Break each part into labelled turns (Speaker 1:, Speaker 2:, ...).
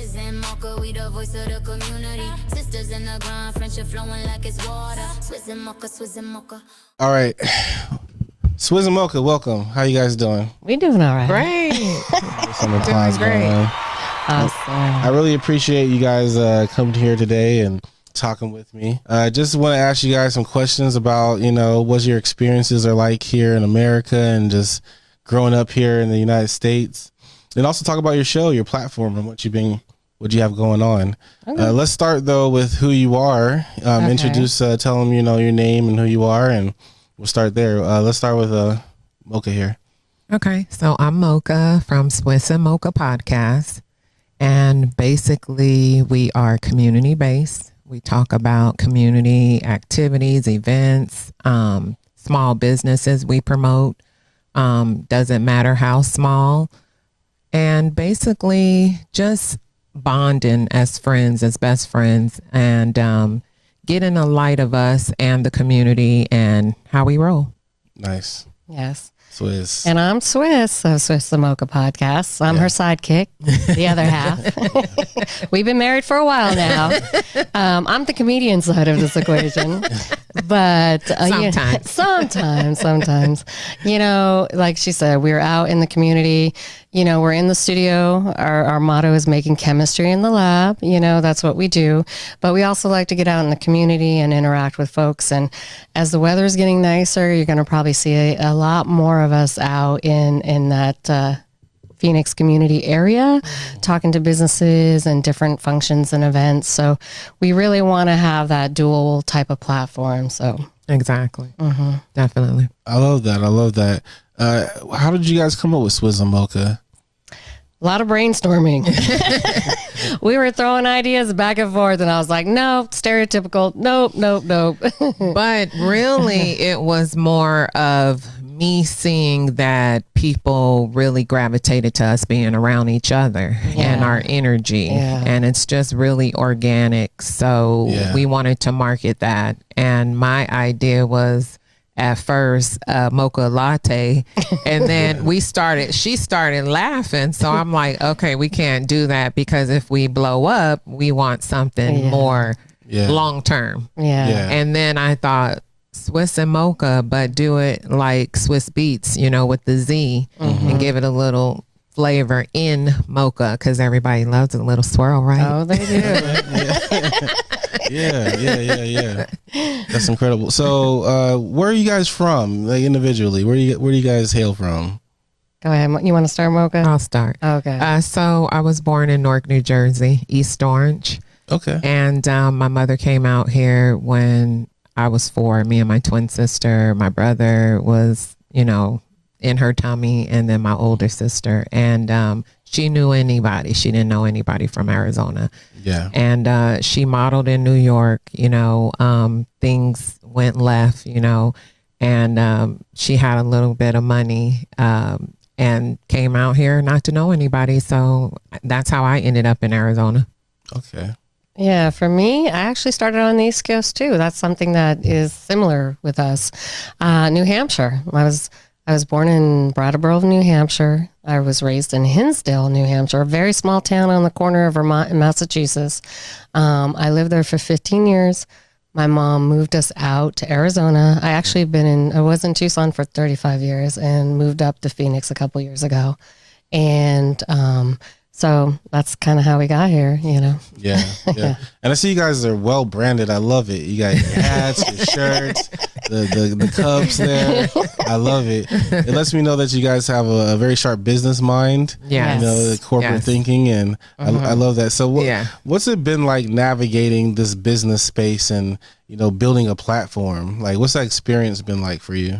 Speaker 1: Swizz N Mocca, we the voice of the community. Sisters in the grind, friendship flowing like it's water. Swizz N Mocca, Swizz N Mocca.
Speaker 2: All right. Swizz N Mocca, welcome. How you guys doing?
Speaker 3: We doing all right.
Speaker 4: Great.
Speaker 2: Doing great.
Speaker 3: Awesome.
Speaker 2: I really appreciate you guys coming here today and talking with me. I just want to ask you guys some questions about, what your experiences are like here in America and just growing up here in the United States. And also talk about your show, your platform, and what you have going on. Okay. Let's start though with who you are. Okay. Introduce, tell them your name and who you are, and we'll start there. Let's start with Mocca here.
Speaker 4: Okay, so I'm Mocca from Swizz N Mocca Podcast, and basically we are community based. We talk about community activities, events, small businesses we promote. Doesn't matter how small, and basically just bonding as friends, as best friends, and getting a light of us and the community and how we roll.
Speaker 2: Nice.
Speaker 3: Yes.
Speaker 2: Swizz.
Speaker 3: And I'm Swizz of Swizz N Mocca Podcast. I'm her sidekick, the other half. We've been married for a while now. I'm the comedian side of this equation. But sometimes, like she said, we're out in the community, we're in the studio. Our motto is making chemistry in the lab. That's what we do. But we also like to get out in the community and interact with folks. And as the weather is getting nicer, you're going to probably see a lot more of us out in that Phoenix community area, talking to businesses and different functions and events. So we really want to have that dual type of platform. So
Speaker 4: exactly. Definitely.
Speaker 2: I love that. How did you guys come up with Swizz N Mocca?
Speaker 3: A lot of brainstorming. We were throwing ideas back and forth, and I was like, no, stereotypical. Nope.
Speaker 4: But really, it was more of me seeing that people really gravitated to us being around each other and our energy. And it's just really organic. So we wanted to market that. And my idea was, at first, mocha latte, and then she started laughing. So I'm like, okay, we can't do that, because if we blow up, we want something more long term. And then I thought Swizz N Mocca, but do it like Swiss Beats, with the Z, and give it a little flavor in mocha, because everybody loves a little swirl, right?
Speaker 3: Oh, they do.
Speaker 2: Yeah. That's incredible. So, where are you guys from, like individually? Where do you guys hail from?
Speaker 3: Go ahead. You want to start, Mocca?
Speaker 4: I'll start.
Speaker 3: Okay.
Speaker 4: So I was born in Newark, New Jersey, East Orange.
Speaker 2: Okay.
Speaker 4: And my mother came out here when I was 4. Me and my twin sister. My brother was, in her tummy, and then my older sister. And she knew anybody. She didn't know anybody from Arizona.
Speaker 2: Yeah.
Speaker 4: And she modeled in New York. Things went left. And she had a little bit of money. And came out here not to know anybody. So that's how I ended up in Arizona.
Speaker 2: Okay.
Speaker 3: Yeah, for me, I actually started on the East Coast too. That's something that is similar with us. New Hampshire. I was born in Brattleboro, New Hampshire. I was raised in Hinsdale, New Hampshire, a very small town on the corner of Vermont and Massachusetts. I lived there for 15 years. My mom moved us out to Arizona. I was in Tucson for 35 years and moved up to Phoenix a couple years ago. And so that's kind of how we got here,
Speaker 2: Yeah. And I see you guys are well branded. I love it. You got your hats, your shirts, the cups there. I love it. It lets me know that you guys have a very sharp business mind.
Speaker 4: Yeah.
Speaker 2: The corporate thinking, and I love that. So what's it been like navigating this business space and building a platform? Like, what's that experience been like for you?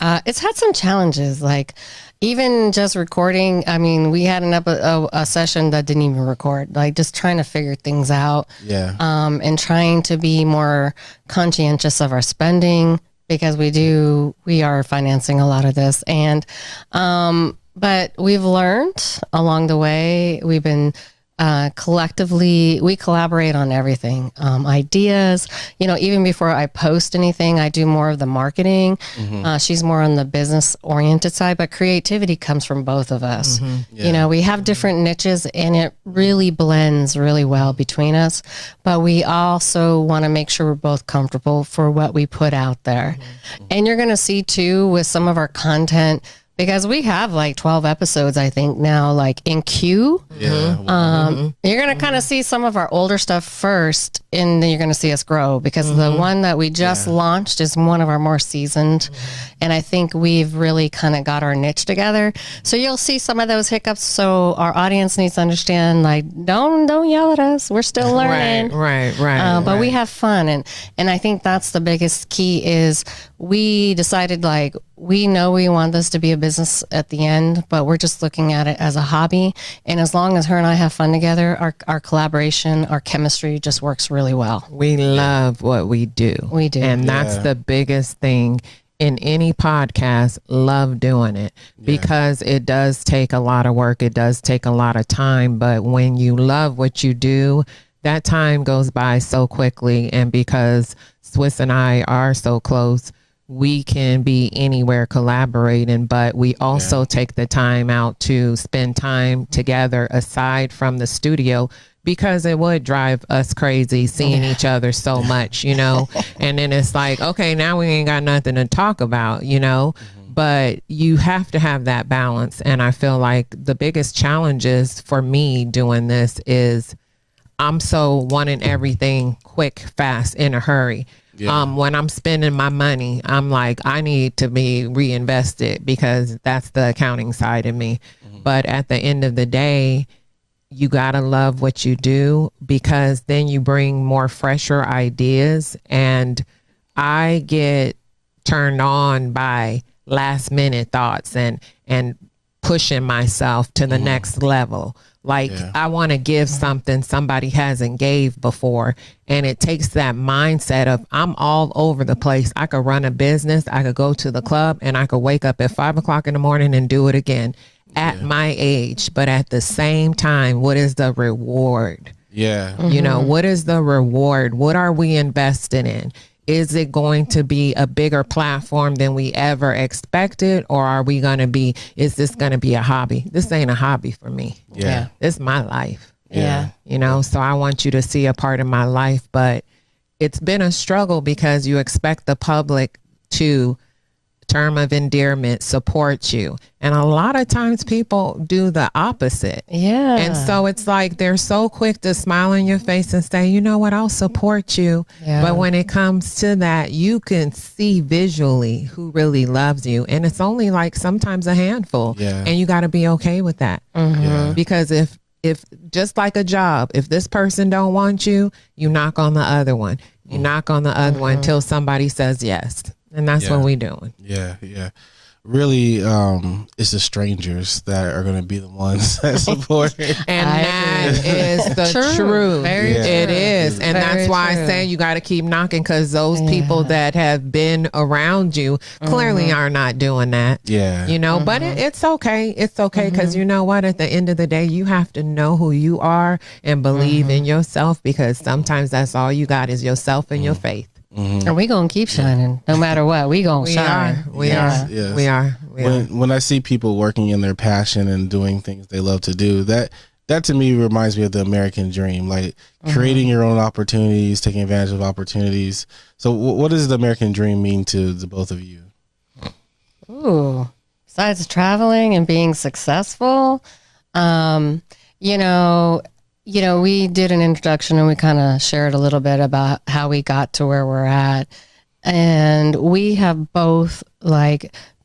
Speaker 3: It's had some challenges, like even just recording. I mean, we had a session that didn't even record, like just trying to figure things out.
Speaker 2: Yeah.
Speaker 3: And trying to be more conscientious of our spending, because we are financing a lot of this. And, but we've learned along the way. We've been collectively, we collaborate on everything, ideas, even before I post anything, I do more of the marketing. She's more on the business oriented side, but creativity comes from both of us. We have different niches and it really blends really well between us, but we also want to make sure we're both comfortable for what we put out there. And you're going to see too with some of our content, because we have like 12 episodes, I think now, like in queue. You're going to kind of see some of our older stuff first, and then you're going to see us grow, because the one that we just launched is one of our more seasoned. And I think we've really kind of got our niche together. So you'll see some of those hiccups. So our audience needs to understand, like, don't yell at us. We're still learning.
Speaker 4: Right.
Speaker 3: But we have fun. And I think that's the biggest key is we decided, like, we know we want this to be a business at the end, but we're just looking at it as a hobby. And as long as her and I have fun together, our collaboration, our chemistry just works really well.
Speaker 4: We love what we do.
Speaker 3: We do.
Speaker 4: And that's the biggest thing in any podcast. Love doing it because it does take a lot of work. It does take a lot of time. But when you love what you do, that time goes by so quickly. And because Swizz and I are so close, we can be anywhere collaborating, but we also take the time out to spend time together aside from the studio, because it would drive us crazy seeing each other so much, and then it's like, okay, now we ain't got nothing to talk about, but you have to have that balance. And I feel like the biggest challenges for me doing this is I'm so wanting everything quick, fast, in a hurry. When I'm spending my money, I'm like, I need to be reinvested, because that's the accounting side of me. But at the end of the day, you got to love what you do, because then you bring more fresher ideas. And I get turned on by last minute thoughts and pushing myself to the next level. Like I want to give something somebody hasn't gave before. And it takes that mindset of I'm all over the place. I could run a business. I could go to the club, and I could wake up at 5 o'clock in the morning and do it again at my age. But at the same time, what is the reward? What is the reward? What are we invested in? Is it going to be a bigger platform than we ever expected? Or is this going to be a hobby? This ain't a hobby for me. It's my life. So I want you to see a part of my life, but it's been a struggle because you expect the public to, term of endearment, support you. And a lot of times people do the opposite. And so it's like they're so quick to smile in your face and say, you know what, I'll support you. But when it comes to that, you can see visually who really loves you. And it's only like sometimes a handful. And you got to be okay with that. Because if just like a job, if this person don't want you, you knock on the other one. You knock on the other one until somebody says yes. And that's what we doing.
Speaker 2: Really, it's the strangers that are going to be the ones that support.
Speaker 4: And that is the truth. It is. And that's why I say you got to keep knocking, because those people that have been around you clearly are not doing that. But it's okay. It's okay, because you know what? At the end of the day, you have to know who you are and believe in yourself, because sometimes that's all you got is yourself and your faith.
Speaker 3: And we gonna keep shining no matter what. We gonna shine.
Speaker 4: We are.
Speaker 2: When I see people working in their passion and doing things they love to do, that to me reminds me of the American dream, like creating your own opportunities, taking advantage of opportunities. So what does the American dream mean to the both of you?
Speaker 3: Ooh, besides traveling and being successful, we did an introduction and we kind of shared a little bit about how we got to where we're at. And we have both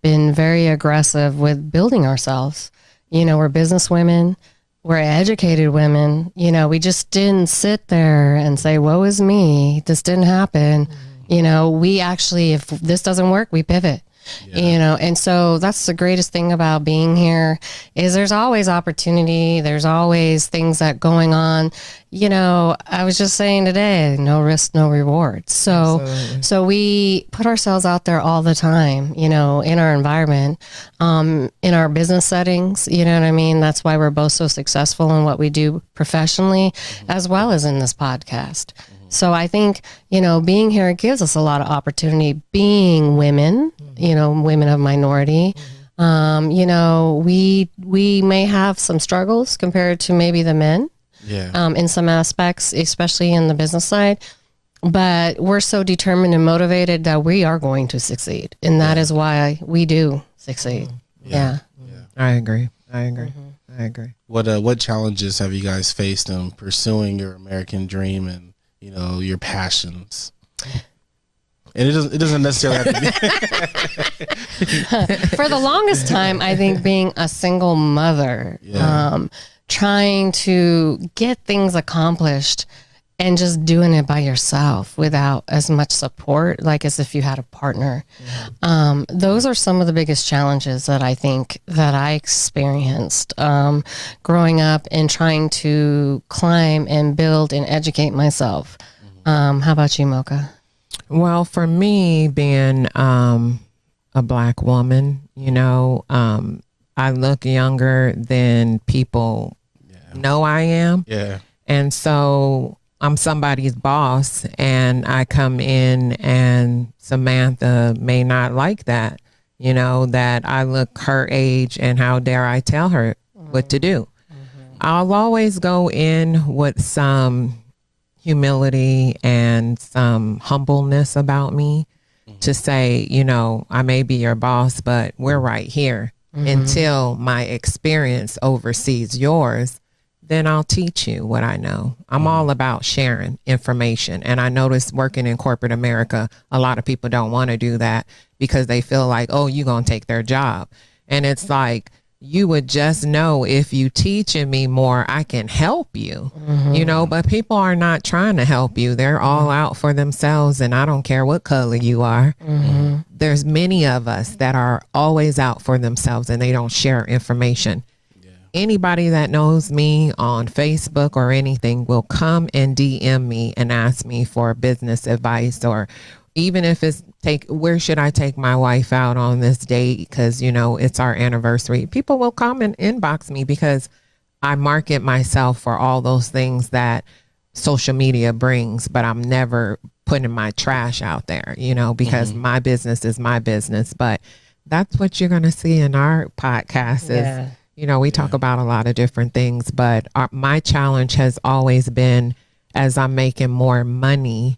Speaker 3: been very aggressive with building ourselves. We're business women, we're educated women. We just didn't sit there and say, woe is me, this didn't happen. We actually, if this doesn't work, we pivot. you know. And so that's the greatest thing about being here is there's always opportunity. There's always things that going on. You know, I was just saying today, no risk, no reward. So,
Speaker 4: Absolutely.
Speaker 3: so we put ourselves out there all the time, you know, in our environment, in our business settings, you know what I mean? That's why we're both so successful in what we do professionally, as well as in this podcast. So I think, you know, being here gives us a lot of opportunity, being women, you know, women of minority. You know, we may have some struggles compared to maybe the men.
Speaker 2: Yeah.
Speaker 3: In some aspects, especially in the business side. But we're so determined and motivated that we are going to succeed. And that is why we do succeed. Yeah.
Speaker 4: I agree. I agree.
Speaker 2: What challenges have you guys faced in pursuing your American dream and, you know, your passions? And it doesn't necessarily have to be.
Speaker 3: For the longest time, I think being a single mother, trying to get things accomplished and just doing it by yourself without as much support, like as if you had a partner. Those are some of the biggest challenges that I think that I experienced growing up and trying to climb and build and educate myself. How about you, Mocca?
Speaker 4: Well, for me, being a Black woman, you know, I look younger than people know I am.
Speaker 2: Yeah.
Speaker 4: And so I'm somebody's boss and I come in and Samantha may not like that, you know, that I look her age and how dare I tell her what to do. I'll always go in with some humility and some humbleness about me to say, you know, I may be your boss, but we're right here until my experience oversees yours. Then I'll teach you what I know. I'm all about sharing information. And I notice working in corporate America, a lot of people don't want to do that because they feel like, oh, you're going to take their job. And it's like, you would just know if you teaching me more, I can help you, you know, but people are not trying to help you. They're all out for themselves. And I don't care what color you are. There's many of us that are always out for themselves and they don't share information. Anybody that knows me on Facebook or anything will come and DM me and ask me for business advice, or even if it's where should I take my wife out on this date? Because, you know, it's our anniversary. People will come and inbox me because I market myself for all those things that social media brings, but I'm never putting my trash out there, you know, because my business is my business. But that's what you're going to see in our podcast is, you know, we talk about a lot of different things, but my challenge has always been as I'm making more money,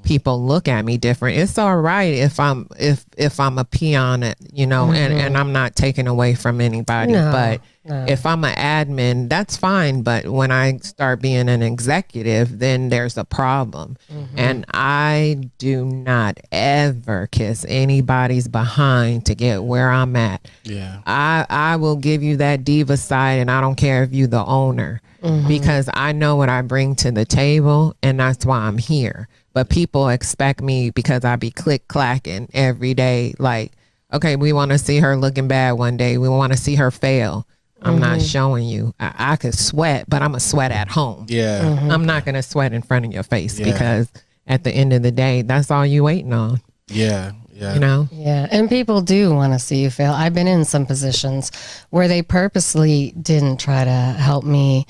Speaker 4: people look at me different. It's all right if I'm a peon, you know, and I'm not taking away from anybody, but if I'm an admin, that's fine. But when I start being an executive, then there's a problem. And I do not ever kiss anybody's behind to get where I'm at.
Speaker 2: Yeah.
Speaker 4: I will give you that diva side, and I don't care if you the owner, because I know what I bring to the table, and that's why I'm here. But people expect me because I be click clacking every day. Like, okay, we want to see her looking bad one day. We want to see her fail. I'm not showing you. I could sweat, but I'm a sweat at home.
Speaker 2: Yeah.
Speaker 4: I'm not going to sweat in front of your face because at the end of the day, that's all you waiting on.
Speaker 2: Yeah. Yeah.
Speaker 4: You know?
Speaker 3: Yeah. And people do want to see you fail. I've been in some positions where they purposely didn't try to help me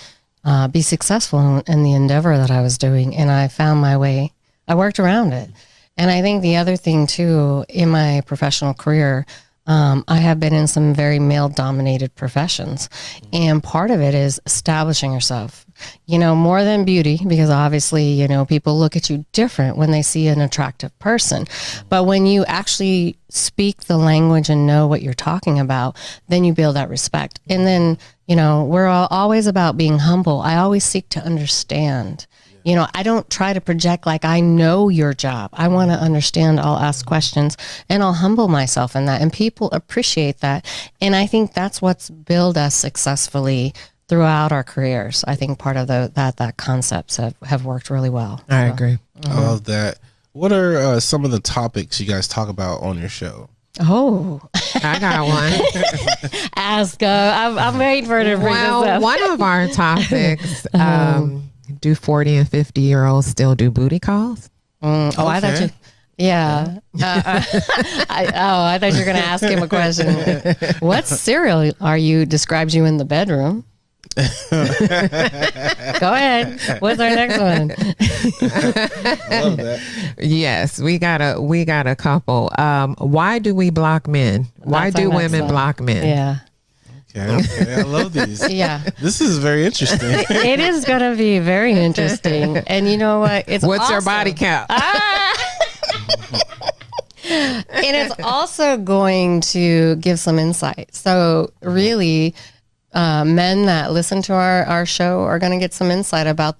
Speaker 3: be successful in the endeavor that I was doing. And I found my way. I worked around it. And I think the other thing too, in my professional career, I have been in some very male-dominated professions, and part of it is establishing yourself, you know, more than beauty, because obviously, you know, people look at you different when they see an attractive person. But when you actually speak the language and know what you're talking about, then you build that respect. And then, you know, we're always about being humble. I always seek to understand. You know, I don't try to project like I know your job. I want to understand. I'll ask questions and I'll humble myself in that. And people appreciate that. And I think that's what's built us successfully throughout our careers. I think part of that concepts have worked really well.
Speaker 4: I agree.
Speaker 2: I love that. What are some of the topics you guys talk about on your show?
Speaker 3: Oh,
Speaker 4: I got one.
Speaker 3: ask. I'm waiting for her to bring this
Speaker 4: Well,
Speaker 3: up.
Speaker 4: one of our topics, do 40 and 50-year-olds still do booty calls?
Speaker 3: Oh, I thought you. Yeah. I thought you were going to ask him a question. What cereal are you? Describes you in the bedroom. Go ahead. What's our next one?
Speaker 2: Love that.
Speaker 4: Yes, we got a couple. Why do we block men? Why
Speaker 3: That's our
Speaker 4: do
Speaker 3: next
Speaker 4: women
Speaker 3: one.
Speaker 4: block men?
Speaker 3: Yeah.
Speaker 2: Okay. I love these.
Speaker 3: Yeah.
Speaker 2: This is very interesting.
Speaker 3: It is going to be very interesting. And you know what? It's
Speaker 4: What's your
Speaker 3: also-
Speaker 4: body count?
Speaker 3: And it's also going to give some insight. So really, men that listen to our show are going to get some insight about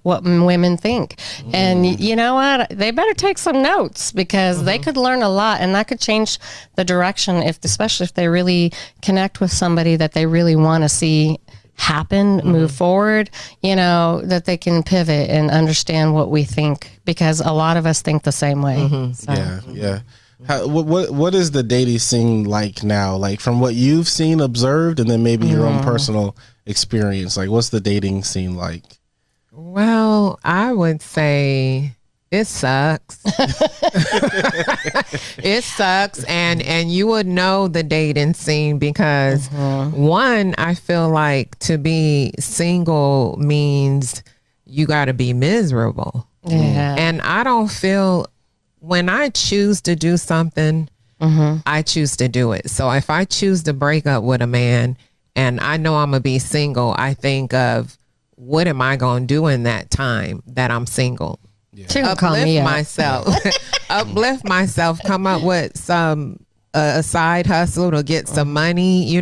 Speaker 3: what women think. And you know what? They better take some notes because they could learn a lot, and that could change the direction, especially if they really connect with somebody that they really want to see happen, move forward, that they can pivot and understand what we think, because a lot of us think the same way. So.
Speaker 2: Yeah. What is the dating scene like now? Like from what you've seen, observed, and then maybe your own personal experience. Like, what's the dating scene like?
Speaker 4: Well, I would say it sucks. It sucks, and you would know the dating scene because one, I feel like to be single means you got to be miserable.
Speaker 3: Yeah.
Speaker 4: And I don't feel, when I choose to do something, I choose to do it. So if I choose to break up with a man and I know I'm going to be single, I think of what am I going to do in that time that I'm single?
Speaker 3: Call me up.
Speaker 4: Uplift myself, come up with some a side hustle to get some money,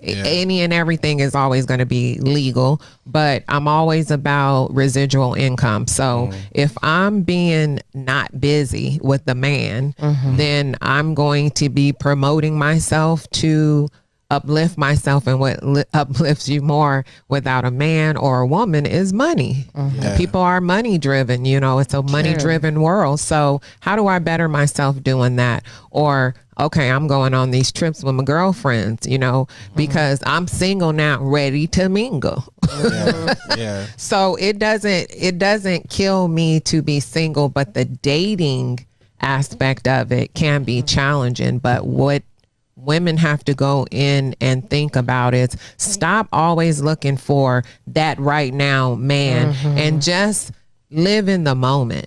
Speaker 4: any and everything is always going to be legal, but I'm always about residual income. So if I'm being not busy with the man, then I'm going to be promoting myself to uplift myself, and what uplifts you more without a man or a woman is money. People are money driven, it's a money driven world. So how do I better myself doing that? Or okay, I'm going on these trips with my girlfriends, because I'm single now, ready to mingle.
Speaker 2: Yeah.
Speaker 4: So it doesn't kill me to be single, but the dating aspect of it can be challenging. But what women have to go in and think about is stop always looking for that right now man and just live in the moment.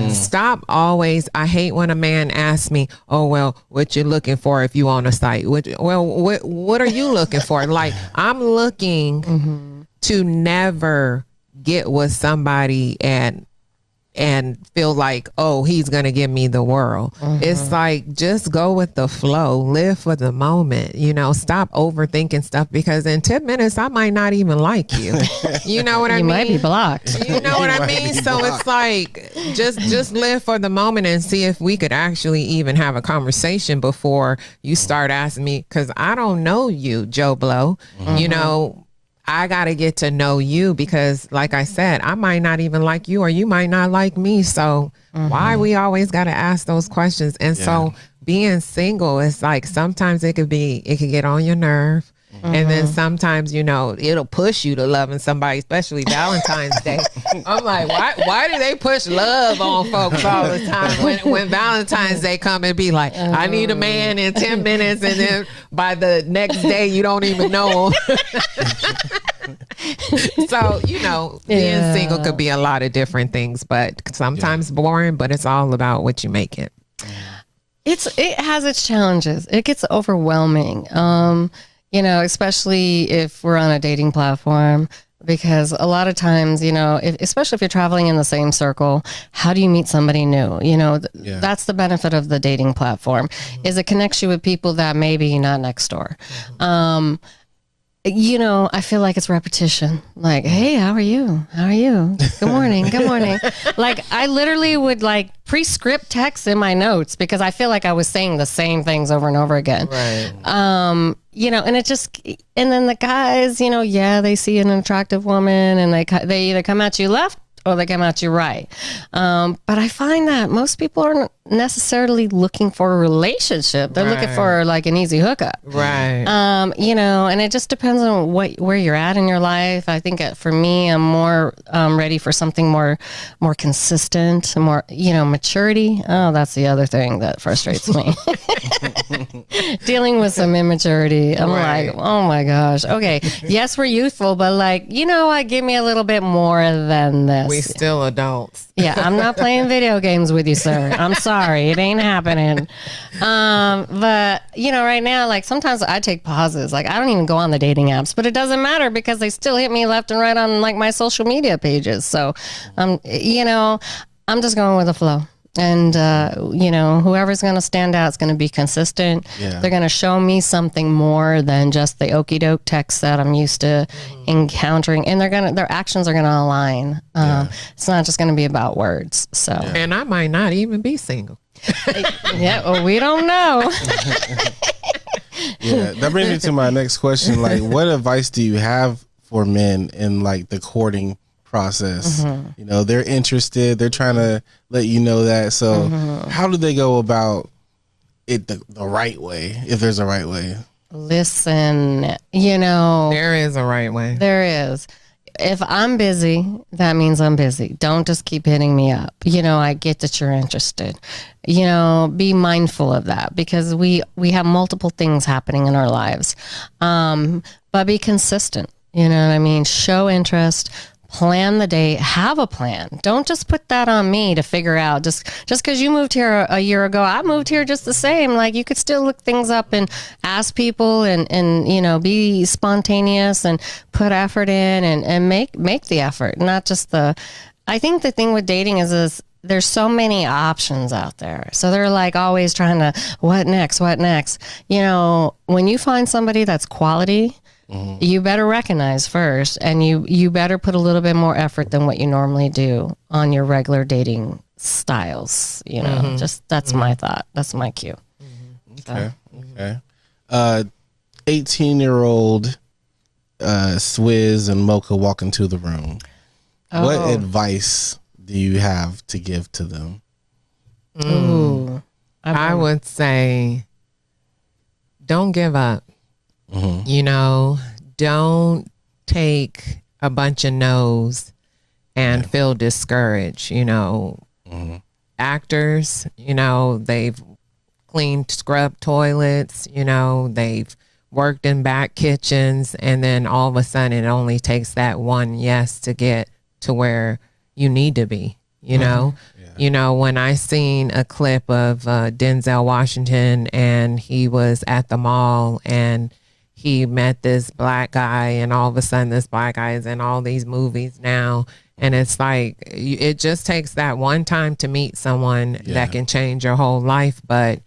Speaker 4: Stop always. I hate when a man asks me, oh, well, what you looking for if you on a site? What are you looking for? Like, I'm looking to never get with somebody and feel like, oh, he's going to give me the world. It's like, just go with the flow, live for the moment, stop overthinking stuff, because in 10 minutes, I might not even like you. You know what I mean?
Speaker 3: You might be blocked.
Speaker 4: You know what I mean? So it's like, just live for the moment and see if we could actually even have a conversation before you start asking me, because I don't know you, Joe Blow, I got to get to know you, because like I said, I might not even like you, or you might not like me. So why we always got to ask those questions? And so being single is like, sometimes it could get on your nerve. And then sometimes, it'll push you to loving somebody, especially Valentine's Day. I'm like, why do they push love on folks all the time when Valentine's Day come and be like, I need a man in 10 minutes, and then by the next day you don't even know him. So, being single could be a lot of different things, but sometimes boring, but it's all about what you make it.
Speaker 3: It has its challenges. It gets overwhelming. Especially if we're on a dating platform, because a lot of times, especially if you're traveling in the same circle, how do you meet somebody new? That's the benefit of the dating platform, is it connects you with people that maybe not next door. I feel like it's repetition. Like, hey, how are you? How are you? Good morning. Good morning. Like, I literally would pre-script text in my notes, because I feel like I was saying the same things over and over again.
Speaker 4: Right.
Speaker 3: And it just, and then the guys, they see an attractive woman and they either come at you left or they come at you right. But I find that most people are necessarily looking for a relationship. They're looking for like an easy hookup.
Speaker 4: Right.
Speaker 3: And it just depends on where you're at in your life. I think for me, I'm more ready for something more consistent, more, maturity. Oh, that's the other thing that frustrates me. Dealing with some immaturity. I'm like, oh my gosh. Okay. Yes, we're youthful, but like, give me a little bit more than this.
Speaker 4: We still adults.
Speaker 3: Yeah, I'm not playing video games with you, sir. I'm sorry. It ain't happening. But, right now, like sometimes I take pauses. Like I don't even go on the dating apps, but it doesn't matter because they still hit me left and right on like my social media pages. So, I'm just going with the flow. And, whoever's going to stand out is going to be consistent. Yeah. They're going to show me something more than just the okey doke text that I'm used to encountering. And their actions are going to align. It's not just going to be about words. So,
Speaker 4: and I might not even be single.
Speaker 3: Well, we don't know.
Speaker 2: Yeah. That brings me to my next question. Like, what advice do you have for men in like the courting process? They're interested, they're trying to let you know that, so how do they go about it the right way, if there's a right way?
Speaker 3: Listen,
Speaker 4: there is a right way.
Speaker 3: There is. If I'm busy, that means I'm busy. Don't just keep hitting me up. I get that you're interested. Be mindful of that because we have multiple things happening in our lives. But be consistent. You know what I mean? Show interest. Plan the date, have a plan. Don't just put that on me to figure out. Just because you moved here a year ago, I moved here just the same. Like you could still look things up and ask people and be spontaneous and put effort in and make the effort. Not just I think the thing with dating is there's so many options out there. So they're like always trying to, what next? When you find somebody that's quality, you better recognize first, and you better put a little bit more effort than what you normally do on your regular dating styles. Just that's my thought. That's my cue.
Speaker 2: Okay. 18-year-old Swizz and Mocca walk into the room. What advice do you have to give to them?
Speaker 3: Ooh,
Speaker 4: I would say, don't give up. Don't take a bunch of no's and feel discouraged. Actors, they've cleaned scrub toilets, they've worked in back kitchens, and then all of a sudden it only takes that one yes to get to where you need to be, when I seen a clip of Denzel Washington and he was at the mall and he met this black guy, and all of a sudden this black guy is in all these movies now. And it's like, it just takes that one time to meet someone that can change your whole life. But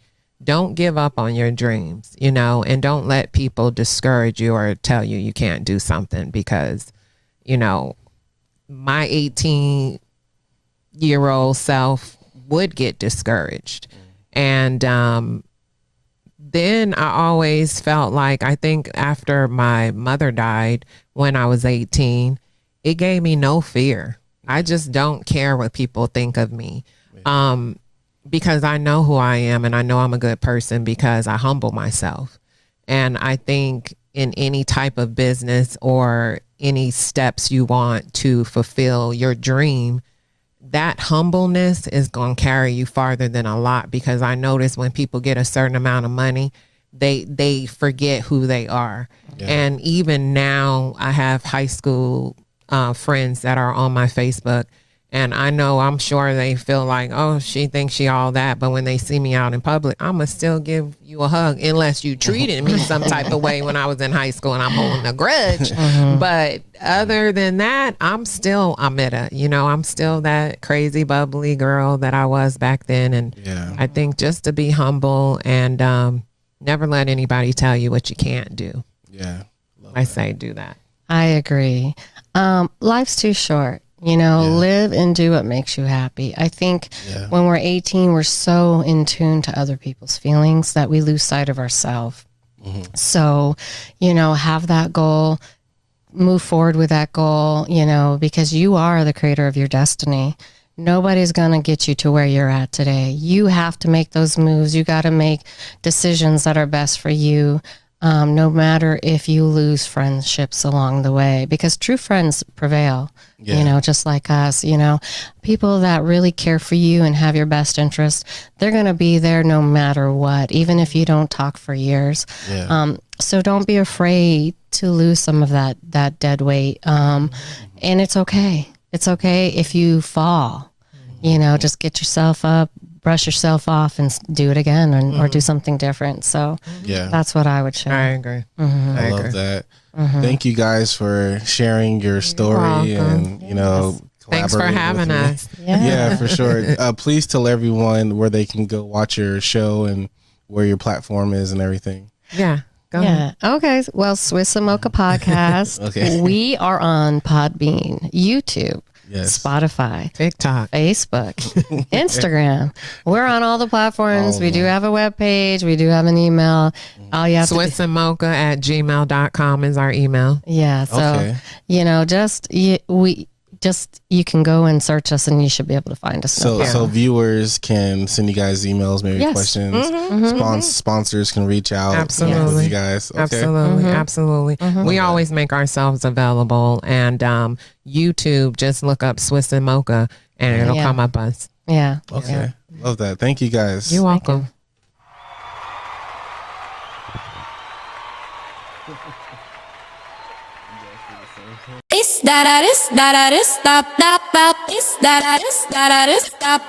Speaker 4: don't give up on your dreams, and don't let people discourage you or tell you can't do something because, my 18-year-old self would get discouraged. And, then I always felt like, I think after my mother died when I was 18, it gave me no fear. I just don't care what people think of me, because I know who I am and I know I'm a good person because I humble myself. And I think in any type of business or any steps you want to fulfill your dream, that humbleness is going to carry you farther than a lot, because I notice when people get a certain amount of money, they forget who they are. Yeah. And even now I have high school friends that are on my Facebook, and I'm sure they feel like, oh, she thinks she all that. But when they see me out in public, I'm going to still give you a hug unless you treated me some type of way when I was in high school and I'm holding a grudge. But other than that, I'm still Amita. I'm still that crazy, bubbly girl that I was back then. And I think just to be humble and never let anybody tell you what you can't do.
Speaker 2: Yeah.
Speaker 4: I say do that.
Speaker 3: I agree. Life's too short. Live and do what makes you happy. I think when we're 18, we're so in tune to other people's feelings that we lose sight of ourselves. So, have that goal, move forward with that goal, because you are the creator of your destiny. Nobody's going to get you to where you're at today. You have to make those moves. You got to make decisions that are best for you, no matter if you lose friendships along the way, because true friends prevail, just like us, people that really care for you and have your best interest, they're going to be there no matter what, even if you don't talk for years.
Speaker 2: Yeah.
Speaker 3: So don't be afraid to lose some of that dead weight. And it's okay. It's okay if you fall, just get yourself up, brush yourself off and do it again or do something different. So that's what I would share.
Speaker 4: I agree.
Speaker 2: I love that. Thank you guys for sharing your story and,
Speaker 4: thanks for having us.
Speaker 2: Yeah, for sure. Please tell everyone where they can go watch your show and where your platform is and everything.
Speaker 4: Yeah. Go ahead.
Speaker 3: Okay. Well, Swizz N Mocca Podcast.
Speaker 2: Okay.
Speaker 3: We are on Podbean, YouTube, Spotify,
Speaker 4: TikTok,
Speaker 3: Facebook, Instagram. We're on all the platforms. We do have a webpage. We do have an email. All you have
Speaker 4: SwizzNMocca@gmail.com is our email.
Speaker 3: Yeah. So, you can go and search us and you should be able to find us.
Speaker 2: So viewers can send you guys emails, maybe questions. Sponsors can reach out.
Speaker 4: Absolutely.
Speaker 2: With you guys. Okay.
Speaker 4: Absolutely. We always make ourselves available, and YouTube, just look up Swizz N Mocca and it'll come up us.
Speaker 3: Yeah.
Speaker 2: Okay. Love that. Thank you guys.
Speaker 4: You're welcome.
Speaker 1: It's stop stop. It's stop stop. It's stop.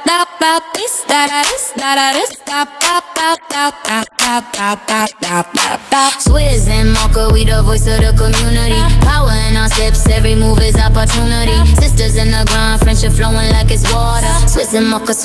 Speaker 1: Swizz N Mocca, we the voice of the community. Power in our steps, every move is opportunity. Sisters in the grind, friendship flowing like it's water. Swizz N Mocca,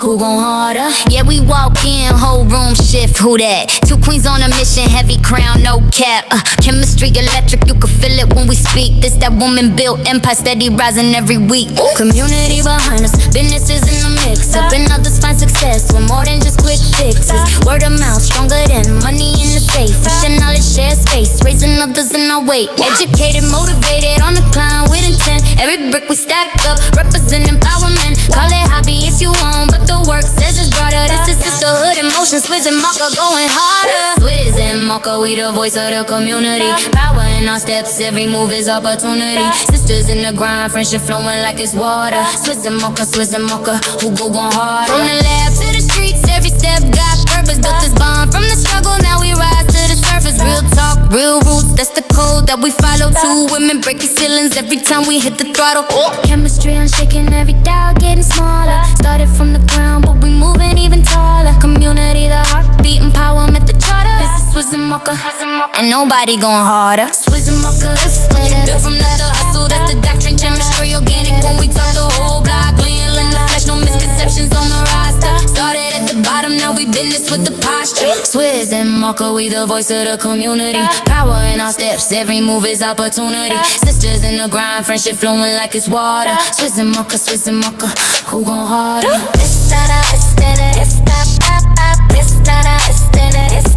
Speaker 1: who gon' harder? Yeah, we walk in, whole room shift, who that? Two queens on a mission, heavy crown, no cap. Chemistry electric, you can feel it when we speak. This that woman built empire, steady rising every week. Community behind us, businesses in the mix. Helping others find success with more than just quick fixes. Word of mouth, stronger than money in the safe. Share knowledge, share space, raising others in our weight. Educated, motivated, on the climb with intent. Every brick we stack up, represent empowerment. Call it hobby if you want, but the work says it's broader. This is sisterhood emotion. Swizz N Mocca going harder. Swizz N Mocca, we the voice of the community. Power in our steps, every move is opportunity. Sisters in the grind, friendship flowing like it's water. Swizz N Mocca, who go on hard. From the lab to the streets, every step got purpose. Built this bond from the struggle, now we rise to the surface. Real talk, real roots, that's the code that we follow. Two women breaking ceilings every time we hit the throttle. Chemistry unshaking, every doubt getting smaller. Started from the ground, but we moving even taller. Community, the heartbeat, empowerment, the charter. This is Swizz N Mocca, and nobody going harder. Swizz N Mocca, built from the hustle, that's the doctrine. Chemistry organic when we talk the whole block. Clean in the flesh, no misconceptions on the roster. Started at the bottom, now we business with the posture. Swizz N Mocca, we the voice of the community. Power in our steps, every move is opportunity. Sisters in the grind, friendship flowing like it's water. Swizz N Mocca, who gon' harder? It's